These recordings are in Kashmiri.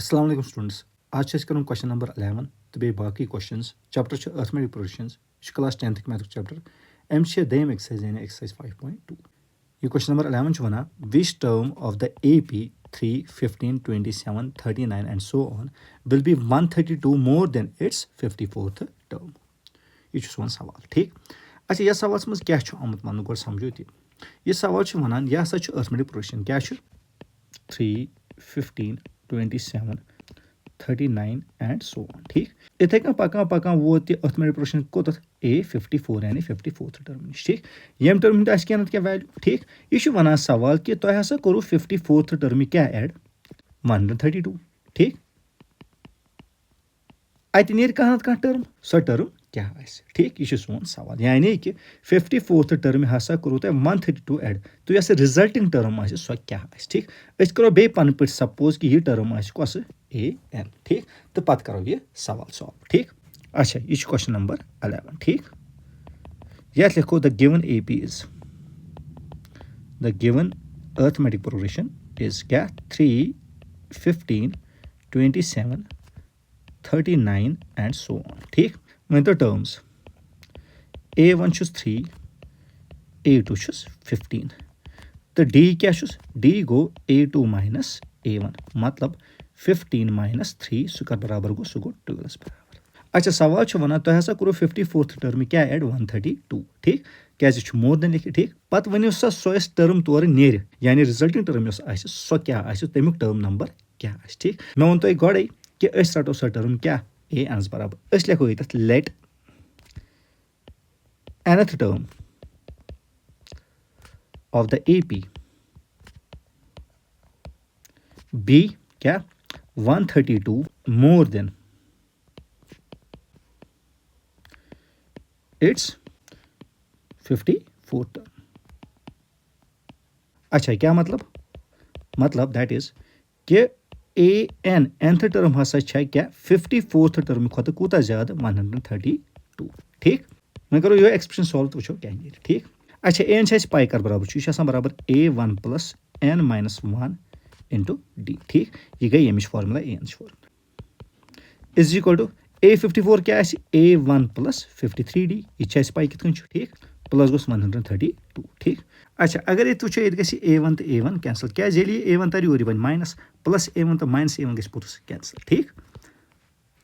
अस्सलाम वालेकुम स्टूडेंट्स। आज छ करूँ क्वेश्चन नंबर 11 तो बे बाकी क्वेश्चंस चैप्टर छ arithmetic progressions class 10th math chapter एम दम एक्सरसाइज यानी एक्सरसाइज 5.2 ये question number 11 one which term of the AP 3, 15, 27, 39 and so on will be 132 more than its 54th term. ये सोन सवाल ठीक। अच्छा यह सवाल मज क्या आमुत वन गो समझो यह सवाल वन यह हसा अर्थमेटिक प्रोडक्शन क्या 3, 15, 27, 39 एंड सो ऑन ठीक। इथे पकान पकान वोत अर्थमेटिक प्रोडक्शन कोत A54 यानी 54th टर्म नश ठीक। यम टर्म क्या क्या वैल्यू ठीक। यह वन सवाल कि तुम हसा करो 54th टर्म क्या एड 132 ठीक। अत नीर कह टर्म सो टर्म क्या ठीक। यह सोन सवाल यानी कि 54th टर्म हसा करो तुम 132 एड तो यह रिजल्टिंग टर्म सो क्या ठीक। करो बे पन पे सपोज कि यह टर्म कस AN ठीक। तो पत करो यह सवाल सॉल्व ठीक। अच्छा यह क्वेश्चन नंबर 11 ठीक। यह लिखो the given AP is the given arithmetic progression is क्या 3, 15, 27, 39 एंड सो ऑन ठीक। वन तो टर्म्स A1 3, A2 15 तो D क्या D गो A2 माइनस A1 मतलब 15 माइनस 3 सह कर बराबर गो सह गो 12 बराबर। अच्छा सवाल वन तुम हसा करो 54th टर्म क्या एड 132 ठीक क्या मोर देन लिखित ठीक। पत वन सो टर्म तौर नेर यानी रिजल्टिंग टर्म सो क्या तमिक टर्म नंबर क्या ठीक। मे वो तुम गोड़े कि रटो सो टर्म क्या AN बराबर लिखो ये late nth term of the AP be क्या 132 more than its 54 term। अच्छा क्या मतलब दैट इज कि AN nth टर्म हसा क्या 54th टर्म खुद कूता ज्यादा 132 ठीक। मैं करो ये एक्सप्रेशन सॉल्व तो वो क्या ठीक। अच्छा AN पाई कर बराबर यह बराबर A1 plus N minus 1 into D ठीक। यह गई यमिश formula AN formula is equal to A54 क्या A1 प्लस 53D यह पाई कित ठीक प्लस गोस 132 ठीक। अच्छा अगर ये वो A1 तो A1 कैंसल क्या A1 तर यूर बन माइनस प्लस A1 तो माइनस A1 गई पुरस कैंसल ठीक।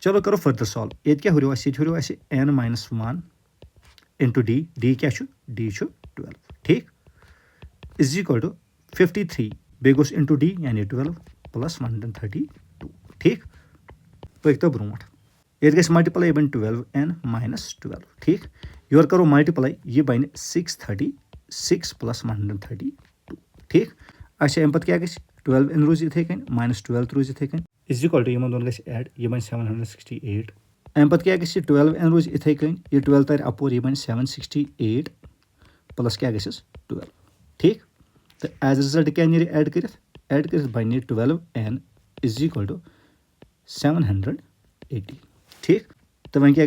चलो करो फर्दर सॉल्व ये क्या हुआ N माइनस 1 इंटू D क्या D 12 ठीक इज इक्वल टू 53 बे गोस इंटू D यानी 12 प्लस 132 ठीक। पक तो ब्रोट ये गई मल्टीप्लाई बन 12N माइनस 12 ठीक। योर करो मल्टीप्लाई यह बन 636 प्लस 132 ठीक। अच्छा अम पे क्या 12N रोज इथे कन माइनस 12 रोज इथे कन इज इक्वल टू इन दोन गई एड यह बन 768 अम पे क्या 12N रोज इथे कन यह 12 तर अपोर यह बन 768 प्लस क्या 12 ठीक। तो एज रिजल्ट क्या एड कर बन 12N इज इक्वल टू 780 ठीक। तो वन क्या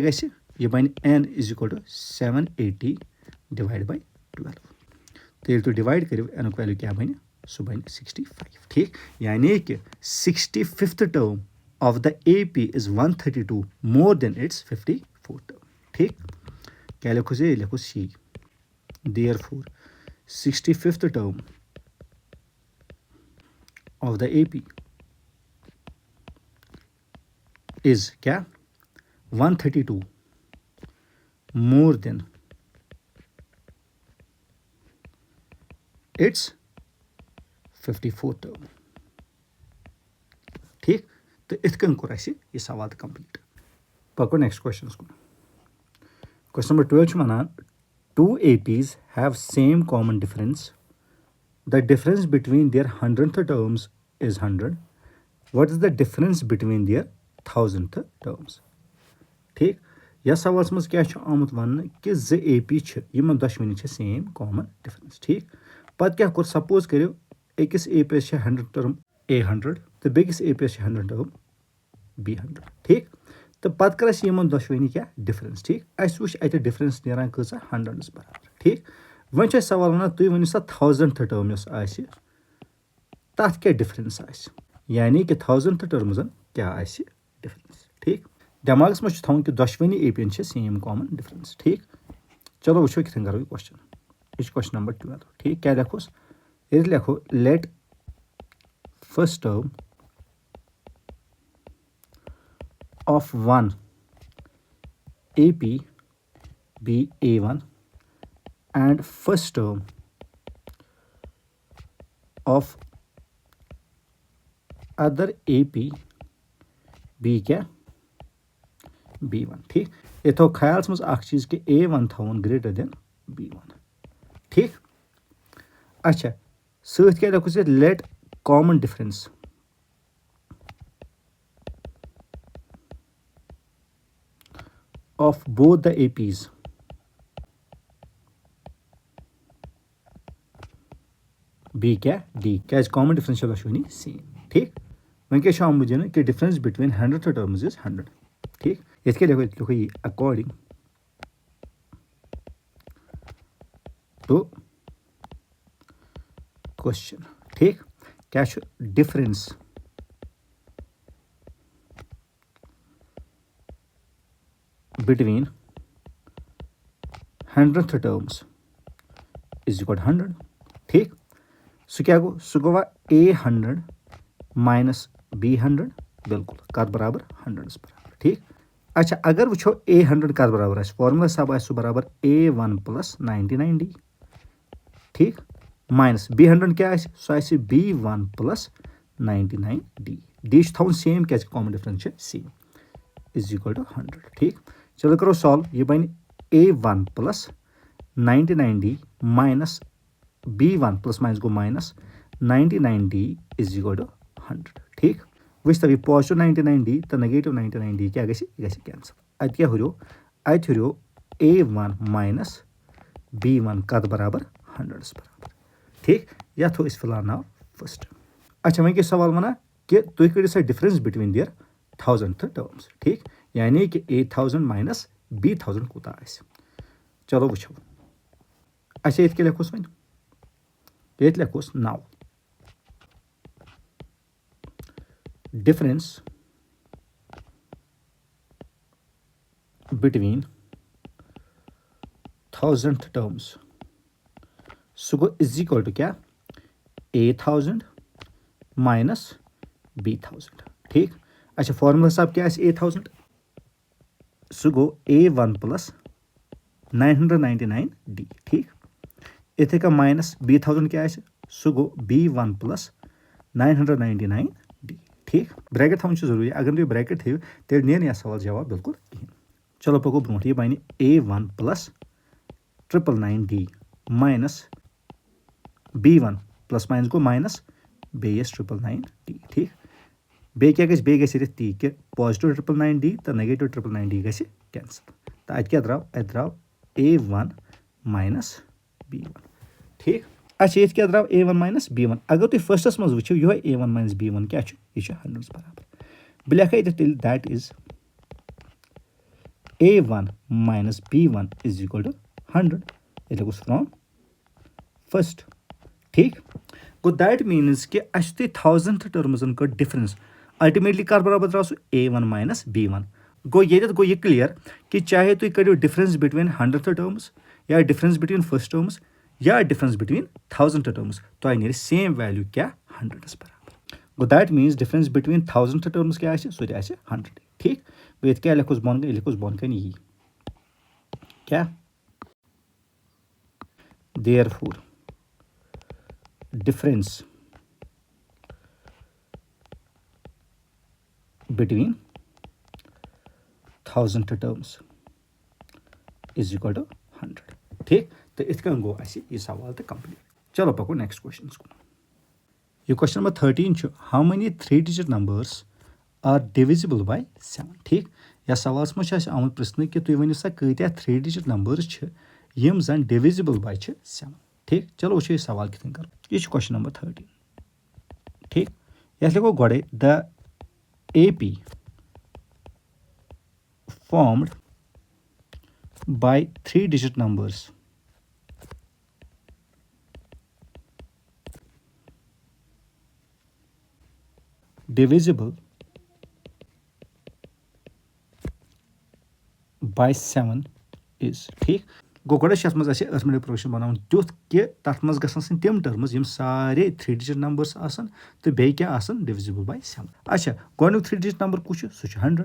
यह बन N is equal to 780 divide by 12 तो ये डिवाइड करो N वैल्यू क्या बन सह बन 65 ठीक। यानी कि 65th term of the AP is 132 more than its 54 term ठीक। क्या लिखो ये लिखो C therefore 65th term of the AP is क्या 132 more than its 54 term ठीक। तो इतकन कोर यह सवाल कंप्लीट पको next question question number 12 one 2 APs have same common difference the difference between their 100th terms is 100 what is the difference between their 1000th terms ठीक। यह सवाल मज क्या आमुत वन कि 2 AP यमन दशवनी सेम कॉमन डिफरेंस ठीक। पत क्या कोर सपोज करो अकिस APs 100 टर्म A100 तो बेकिस APs 100 टर्म B100 ठीक। तो पत कर यमन दशवनी क्या डिफरेंस ठीक। अस वो अत डिफरेंस नीरान कसा 100 बराबर ठीक। वन सवाल वन तुम वन सा 1000th टर्म तथ क्या डिफरेंस यानी कि 1000th टर्म क्या आसि डिफरेंस ठीक दिमागस मज थोन कि दशवनी एपीएन सेम कॉमन डिफरेंस ठीक चलो वो कितन करो क्वेश्चन ये क्वेश्चन नंबर 12 ठीक क्या लिखोस ये लिखो let first term of one AP be A1 and first term of other AP be क्या B1 ठीक ये थो ख्याल मज अख चीज कि A1 थवन ग्रेटर देन B1 ठीक अच्छा सत क्या लिखुस let common difference of both the APs B क्या D क्या कॉमन डिफरेंशियल दशवनी सेम ठीक वह क्या आमुत दिन कि डिफरेंस बिटवीन 100 टर्म्स इज 100 ठीक ये क्या लिखो ये अकॉर्डिंग टू क्वेश्चन ठीक क्या difference between 100th terms is equal to 100 ठीक सो क्या गो सो गो A100 माइनस B100 बिल्कुल कत बराबर 100 बराबर ठीक अच्छा अगर वो A100 कत बराबर आस फॉर्मूला सब आस बराबर A1 प्लस 99D ठीक माइनस B100 क्या आस सो आस B1 प्लस 99D डी थवन सेम क्या common difference same is equal to 100 ठीक चलो करो सॉल्व ये बन A1 plus 99D minus B1 plus minus गो minus 99D is equal to 100 ठीक वह तब पॉजिटिव 99D तो नेगेटिव 99D क्या कैंसल अत क्या हुरो अत हुरो A1 माइनस B1 कत बराबर 100 बराबर ठीक या थो इस फिलहाल नाव फर्स्ट अच्छा वह सवाल वना कि तुम करो सा डिफरेंस बिटवीन देयर 1000 टर्म्स ठीक यानी कि 8000 माइनस B1000 कूत आस चलो वो अच्छा ये लिखोस वन ये लिखोस नाउ डिफरेंस बिटवीन 1000 टर्म्स सो गो इज इक्वल टू क्या 8000 माइनस B1000 ठीक अच्छा फॉर्मूला साहब क्या 8000 सो गो A1 प्लस 999D ठीक इथे का माइनस B1000 क्या सो गो B1 प्लस 999D ठीक ब्रैकेट थवन जरूरी अगर तुम ब्रैकेट थो तेल नी यह सवाल जवाब बिल्कुल कहें चलो पको ब्रो ये बन A1 plus 999D minus B1 plus minus गो माइनस बेस 999D ठीक बे क्या गि ती कि पॉजिटिव 999D तो नेगेटिव 999D गि कैंसल तो अत क्या द्राव A1 माइनस B1 ठीक अच्छा ये क्या द्राव A1 माइनस B1 अगर तुम फर्स्टस मज वो यो A1 माइनस B1 क्या यह 100 बराबर बह लिखा ये that is A1 minus B1 is equal to 100 ये लिखोस फ्रॉम फर्स्ट ठीक गो दैट मीन्स कि 1000 टर्म्स का डिफरेंस अल्टीमेटली कर बराबर द्राव सो A1 माइनस B1 गो ये क्लियर कि चाहे तुम करो डिफरेंस बिटवीन 100 टर्म्स या डिफरेंस बिटवीन फर्स्ट टर्म्स या डिफरेंस बिटवीन 1000 टर्म्स तो नी सेम वैल्यू क्या 100 बराबर go that means difference between 1000 terms क्या सो 100 ठीक ये क्या लिखोस बोन कन यी क्या therefore difference between 1000 terms is equal to 100 ठीक तो इत कन गो ये सवाल तो कंप्लीट चलो पको नेक्स्ट क्वेश्चन को ये question number 13 how many 3-digit numbers are divisible by 7 ठीक या सवाल मज आमुत प्रश्न कि तुम वनो सा कत्या 3-digit numbers यम जन divisible by 7 ठीक चलो वो सवाल कितन कर ये क्वेश्चन नंबर 13 ठीक ये लिखो गोड़े the AP formed by 3-digit numbers divisible by 7 is ठीक गो गोड़ा छे मज असे अर्थमेटिक प्रोग्रेशन बनाउन तुथ कि तथ मज गसन सन तिम टर्म्स यम सारे 3 डिजिट नंबर्स आसन तो बे क्या आसन डिविजिबल बाय 7 अच्छा गोनु 3 डिजिट नंबर कुछ सु 100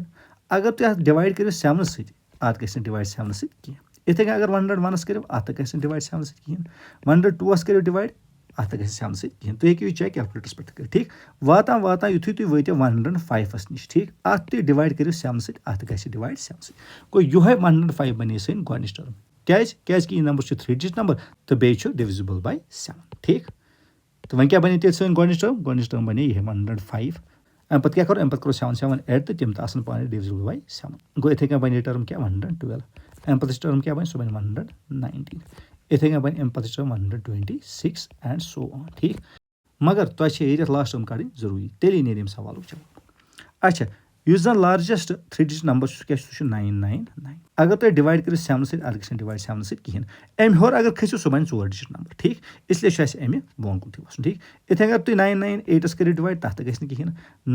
अगर तु डिवाइड करियो 7 सत आत गसन डिवाइड 7 सत की इथे अगर 101 करियो आत गसन डिवाइड 7 सत की 102 करियो डिवाइड आत गसन 7 सत की तो हेकियो चेक कैलकुलेटर्स पे कर ठीक वाता वाता युथु तु वइते 105 निश ठीक आत तु डिवाइड करियो 7 सत आत गसन डिवाइड 7 सत को योहे 105 बने सन गोनिश टर्म क्या कि नंबर 3 डिजिट नंबर तो बे डिविजिबल बाय 7 ठीक तो वह क्या बने तेल सन गोनिश टर्म बने ये 105 अम पे क्या करो अम पे करो 7 7 ऐड तो तम तो पाने डिविजिबल बाय 7 गो इथे क्या बने टर्म क्या 112 अम पे टर्म क्या बने सो बने 119 इथे क्या बने अम पे टर्म 126 एंड सो ऑन ठीक मगर तो लास्ट टर्म कड़ी जरूरी तेली नेम सवाल जवाब अच्छा युस जन लार्जेस्ट 3 डिजिट नंबर क्या 999 अगर तुम डिवाइड करो 7 सत अगर गसन डिवाइड 7 सत कहें अम होर अगर खसो सह बन 4 डिजिट नंबर ठीक इसलिए अमे बोन कुन वसन ठीक इथे अगर तुम 998 करो डिवाइड तथ गि कहें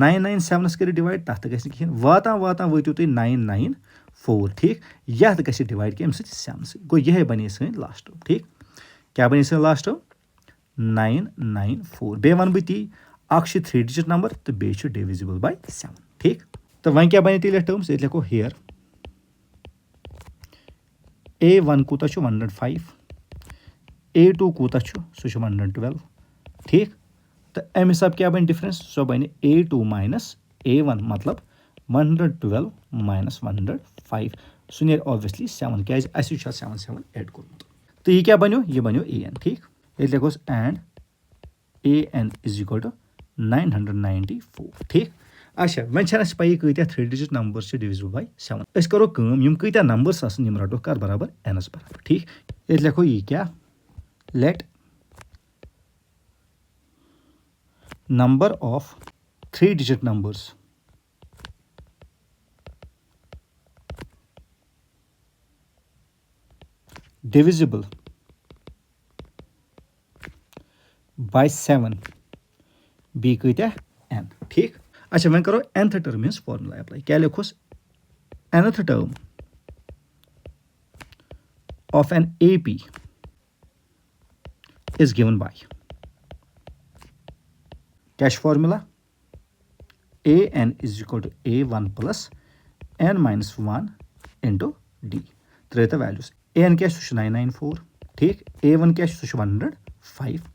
997 करो डिवाइड तथ गि कहें वाता वाता वोतु तुम 994 ठीक यह गि डिवाइड कि 7 सत गो यह बने सन लास्ट टर्म ठीक क्या बने सन लास्ट टर्म 994 बे वन बह ती 3 डिजिट नंबर तो बे डिविजिबल बाय 7 ठीक तो वह क्या बने तेल टर्म्स ये लिखो हेयर A1 कूता 105 A2 कूता सो 112 ठीक तो अम हिसाब क्या बन डिफरेंस सो बन A2 माइनस A1 मतलब 112 माइनस 105 सो नीर ऑब्वियसली 7 क्या 7 7 ऐड कोर्मुत तो ये क्या बनो ये बनो AN ठीक ये लिखोस and AN is equal to 994 ठीक अच्छा वह पे कत्या 3 डिजिट नंबर डिविजिबल बाय 7 अस करो कम यम कत्या नंबर्स आसन यम रटो कर बराबर एनस बराबर ठीक ये लिखो ये क्या let number of 3 digit numbers divisible by 7 बी कत्या एन ठीक अच्छा वह करो nth term hence formula apply क्या लिखोस nth term of an AP is given by क्या formula AN is equal to A1 plus N minus 1 into D Treta values AN क्या 994 ठीक A1 क्या 105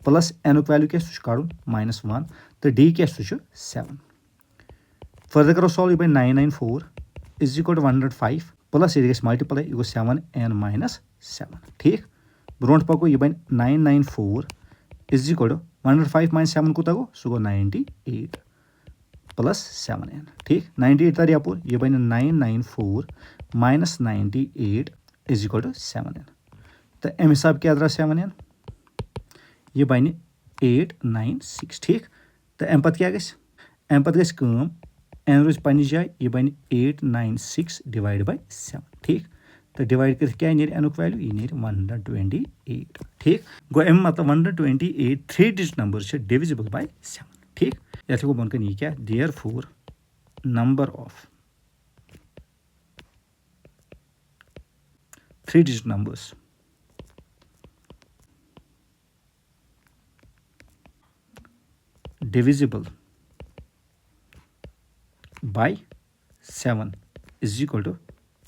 प्लस N वैल्यू क्या काड़न -1 तो D क्या 7 फर्दर करो सॉल्व ये 994 इज इक्वल टू 105 प्लस ये मल्टीप्लाई यह गो 7N माइनस 7 ठीक ब्रोट पको यह बन 994 इज इक्वल टू 105 माइनस 7 कूत गो सह गो 98 प्लस 7N ठीक 98 तर यप यह बन 994 minus 98 is equal to 7N तो अम हिसाब क्या द्रा 7N यह बन 896 ठीक तो अम पे क्या अम पे गम N रोज पन्नी जाए यह बन 896 डिवाइड बाय 7 ठीक तो डिवाइड कर क्या नीर N वैल्यू यह नीर 128 ठीक गो अम मतलब 128 3 डिजिट नंबर डिविजिबल बाय 7 ठीक ये गो बन कर क्या therefore number of 3 digit numbers divisible by 7 is equal to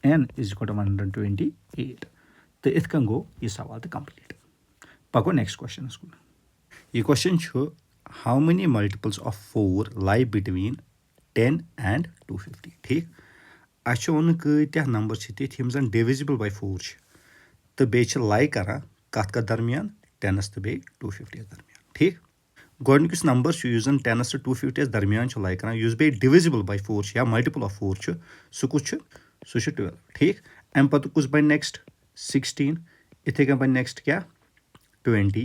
n is equal to 128 तो इत कन गो ये सवाल तो कंप्लीट पको नेक्स्ट क्वेश्चन ये question how many multiples of 4 lie between 10 and 250 ठीक अच्छे वन कत्या नंबर तिथ यम जन डिविजिबल बाय 4 तो बे लाई करा कत दरमियान 10 तो बे 250 दरमियान ठीक गोडनिकस नंबर युस 10 to 250 दरमियान लाई कर बे डिविजिबल बाय 4 या मल्टीपल ऑफ 4 सह कुछ सह 12 ठीक अम पत कुछ बन नेक्स्ट 16 इथे कन बन नेक्स्ट क्या 20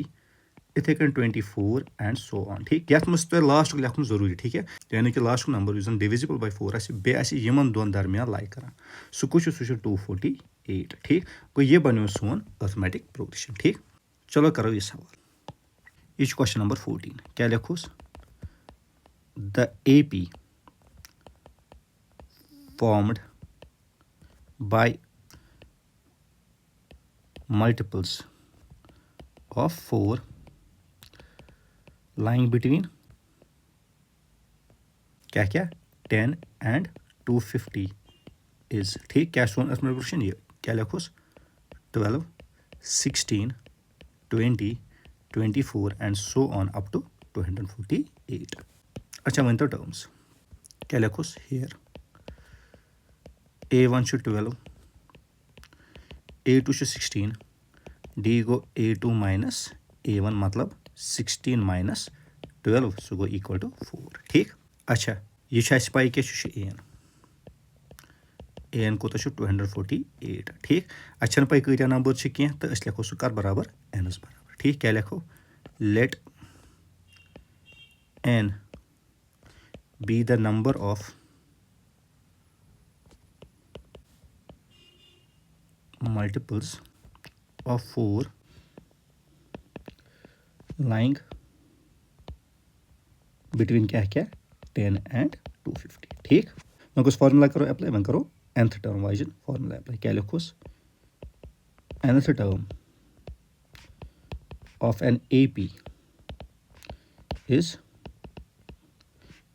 इथे कन 24 एंड सो ऑन ठीक ये मज तुम लास्ट लिखन जरूरी ठीक है यानी कि लास्ट नंबर युस डिविजिबल बाय 4 बे यमन दोन दरमियान लाई कर सह कुछ सह 248 ठीक गो ये बनो सोन अर्थमेटिक प्रोग्रेशन ठीक चलो करो ये सवाल ये क्वेश्चन नंबर 14 क्या लिखोस the AP formed by multiples of 4 lying between क्या 10 and 250 is ठीक क्या सोन अस क्वेश्चन ये क्या लिखोस 12 16 20 24 and so on up to 248 अच्छा वन तो टर्म्स क्या लिखोस here a1 should 12 a2 should 16 d go a2 minus a1 मतलब 16 minus 12 so go equal to 4 ठीक अच्छा ये छ पाई क्या an को 248 ठीक अच्छा पाई कई नंबर क्या तो अस लिखो सह बराबर n बराबर ठीक क्या लिखो let n be the number of multiples of 4 lying between क्या 10 and 250 ठीक मैं कुछ फार्मूला करो अप्लाई मैं करो nth टर्म वाइजन फार्मूला अप्लाई क्या लिखोस nth term of an AP is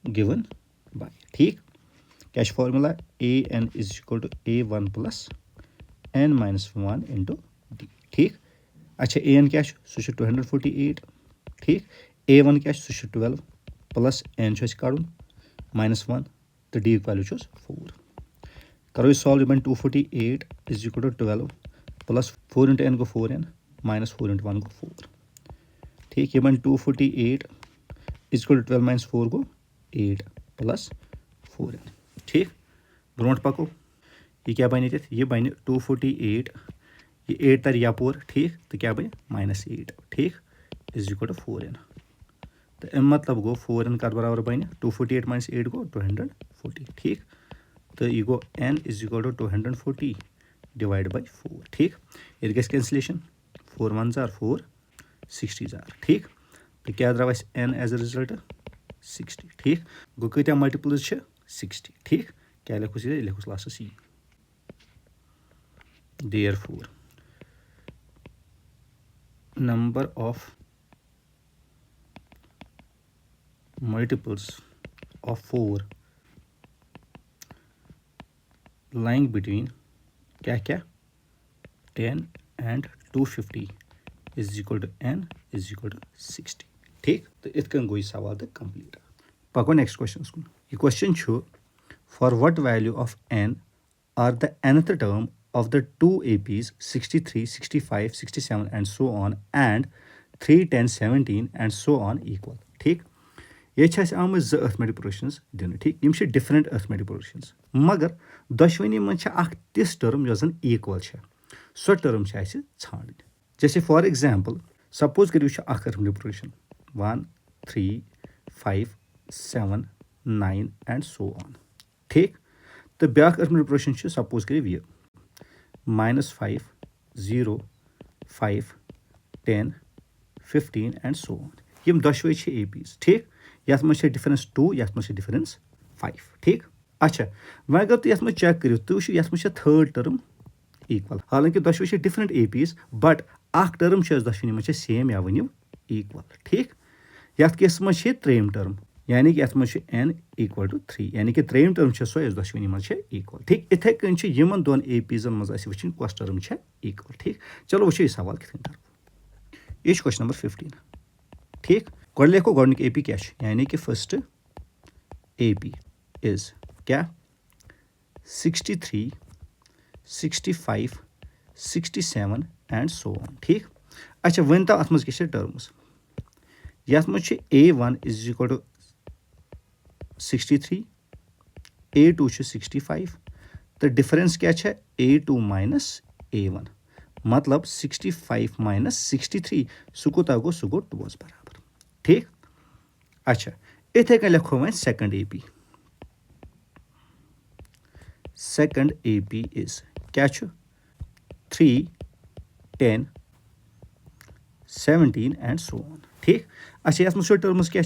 given by ठीक क्या formula an is equal to a1 plus n minus 1 into d ठीक अच्छा an क्या सह 248 ठीक a1 क्या सह 12 प्लस n काड़न -1 तो d वैल्यू 4 करो solve 248 is equal to 12 plus 4 into n go 4n minus 4 into 1 go 4 ठीक 248 is equal to 12 minus 4 go 8 plus 4n ठीक ब्रोट पको ये क्या बन ये बन 248 ये 8 तर यपोर ठीक तो क्या बन -8 ठीक इज इक्वल टू 4n तो अम मतलब गो 4n कर बराबर बन 248 minus 8 गो 240 ठीक तो यह गो n is equal to 240 divide by 4 ठीक ये गस कैंसलेशन 4 1 जार 4 60 जार ठीक तो क्या द्राव n एज अ रिजल्ट 60 ठीक गो कत्या मल्टीपल्स 60 ठीक क्या लिखोस ये लिखोस लास्टस यी therefore number of multiples of 4 lying between क्या 10 and 250 is equal to n is equal to 60 ठीक तो इतकन गो सवाल तो कंप्लीट पको नेक्स्ट क्वेश्चन ये question for what value of n are the nth term of the two APs 63 65 67 and so on and 3 10 17 and so on equal ठीक ये आम ज अर्थमेटिक प्रोग्रेशंस दिन ठीक यम डिफरेंट अर्थमेटिक प्रोग्रेशंस मगर दशवनी मज तिस टर्म जो इक्वल सो टर्म छान जैसे फॉर एग्जांपल सपोज करो arithmetic progression 1 3 5 7 9 and so on ठीक तो ब्या अर्थमेटिक प्रोग्रेशन सपोज करो यह -5 0 5 10 15 एंड सो ऑन यम दशवे APs ठीक यथ मज डिफरेंस 2 यथ मज डिफरेंस 5 ठीक अच्छा वह अगर तुम यथ चेक करो तो यथ मज थर्ड टर्म इक्वल हालांकि दशवे डिफरेंट APs बट अख टर्म दशवनी मज सेम या वनिव इक्वल ठीक यथ केस मज त्रेम टर्म यानी कि यथ मज n इक्वल टू 3 यानी कि त्रेम टर्म सो दशवनी मज इक्वल ठीक इथे कन यमन दोन APs मज वो कस टर्म इक्वल ठीक चलो वो सवाल कित कर ये क्वेश्चन नंबर 15 ठीक गो लिखो गोनिक AP क्या यानी कि फर्स्ट AP इज क्या 63 65 67 एंड सो ऑन ठीक अच्छा वन तो अत मज क्या टर्म्स यथ मज A1 is equal to 63 A2 65 तो डिफरेंस क्या A2 माइनस A1 मतलब 65 माइनस 63 सह कूता गो सह गो 2 बराबर ठीक अच्छा इथे कन लिखो वो सेकंड AP इज क्या 3 10 17 एंड सो ऑन ठीक अच्छा यथ मज टर्म्स क्या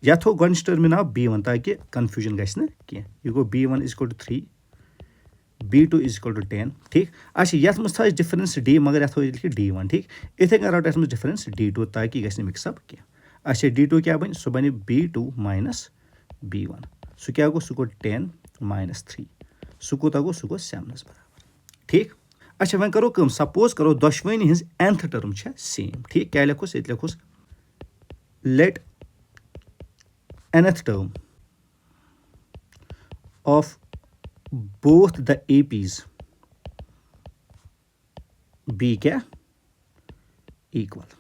या थो गो टर्म नाव B1 ताकि कन्फ्यूजन गो B1 is equal to 3 B2 is equal to 10 ठीक अच्छा यथ मज थ डिफरेंस D मगर यथ लिखित D1 ठीक इथे कन रट यथ डिफरेंस D2 ताकि गस मिक्सअप क्या अच्छा D2 क्या बन सह बन B2 माइनस B1 सह क्या गो सह गो 10 माइनस 3 सह कूता गो सह गो 7 बराबर ठीक अच्छा वह करो कम सपोज करो दोशवनी हज nth टर्म सेम ठीक क्या लिखोस ये लिखोस late nth term of both the APs be क्या equal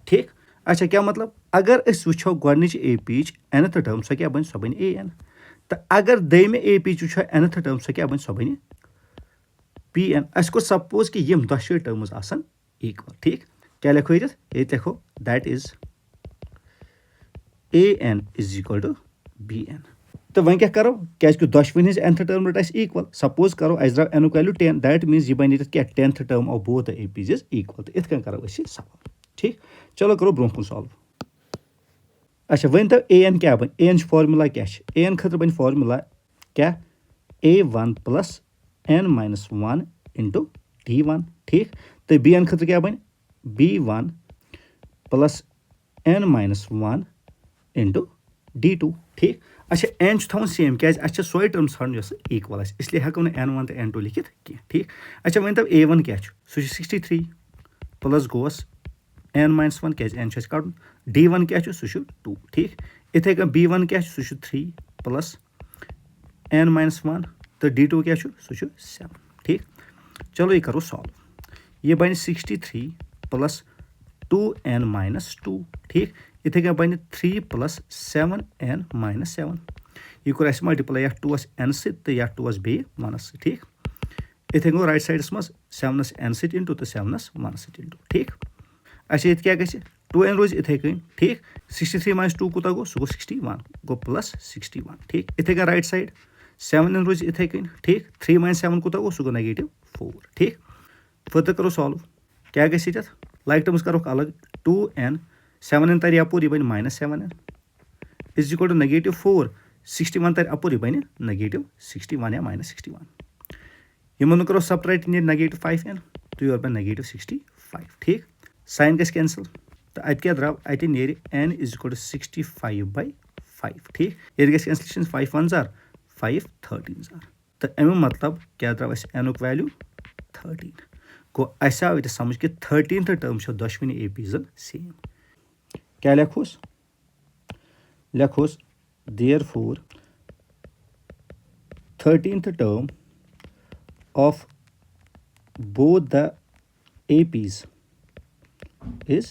ठीक अच्छा क्या मतलब अगर अस वो गोच AP nth term सह क्या बन सह बन AN तो अगर दम AP वो nth term सह क्या बन सह बन PN अस को सपोज कि यम दोशवे टर्म्स आसन इक्वल ठीक क्या लिखो ये लिखो that is AN is equal to BN तो वह क्या करो क्या दोशवन हज nth टर्म रट इक्वल सपोज करो अस द्राव n वैल्यू 10 दैट मीन्स यह बन क्या 10th term of both the APs is equal तो इत करो सवाल ठीक चलो करो ब्रोह सॉल्व अच्छा वन तो AN क्या बन AN फार्मूला क्या AN खतर बन फार्मूला क्या A1 plus n minus 1 into D1 ठीक तो BN खतर क्या बन B1 plus n minus 1 into D2 ठीक अच्छा n थवन सेम क्या अच्छा सोई टर्म ठान इक्वल इसलिए हेको न n1 तो n2 लिखित कह ठीक अच्छा वन तब A1 क्या सह 63 प्लस गोस n माइनस 1 क्या n कड़न D1 क्या सह 2 ठीक इथे कन B1 क्या सह 3 प्लस n माइनस 1 तो D2 क्या सह 7 ठीक चलो ये करो सॉल्व ये बन 63 प्लस 2n माइनस 2 ठीक इथे क्या बन 3 प्लस 7n माइनस 7 यह कोर मल्टीप्लाई या 2 n तो या 2 बे 1 ठीक इथे गो राइट साइड मज 7 n सत इंटू तो 7 1 सत इंटू ठीक अच्छा ये क्या गि 2n रोज इथे कन ठीक 63 माइनस 2 कूता गो सह गो 61 गो प्लस 61 ठीक इथे क्या राइट साइड 7n रोज इथे कन ठीक 3 माइनस 7 कूता गो सह गो -4 ठीक फर्दर करो सॉल्व क्या गि लाइक टर्म्स करो अलग 2n 7n तर यपोर यह बन -7n इज इक्वल टू -4 61 तर अपोर यह बन -61 या -61 यमन करो सबट्रैक्ट -5n तो यह बन -65 ठीक साइन गस कैंसल तो अत क्या द्राव अत नेर n इज इक्वल टू 65/5 ठीक ये गस कैंसलेशन 5 1 जार 5 13 जार तो अमु मतलब क्या द्राव n वैल्यू 13 गो अस आव ये समझ कि 13th टर्म दोशवनी APs सेम क्या लिखोस therefore 13th term of both the APs is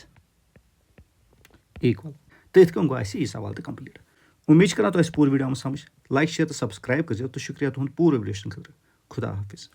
equal तो इत गो यह सवाल तो कंप्लीट उम्मीद कर पूरे वीडियो में समझ लाइक शेयर तो सब्सक्राइब कर तो शुक्रिया तुहद पूरे वीडियो खतर खुदा हाफिज।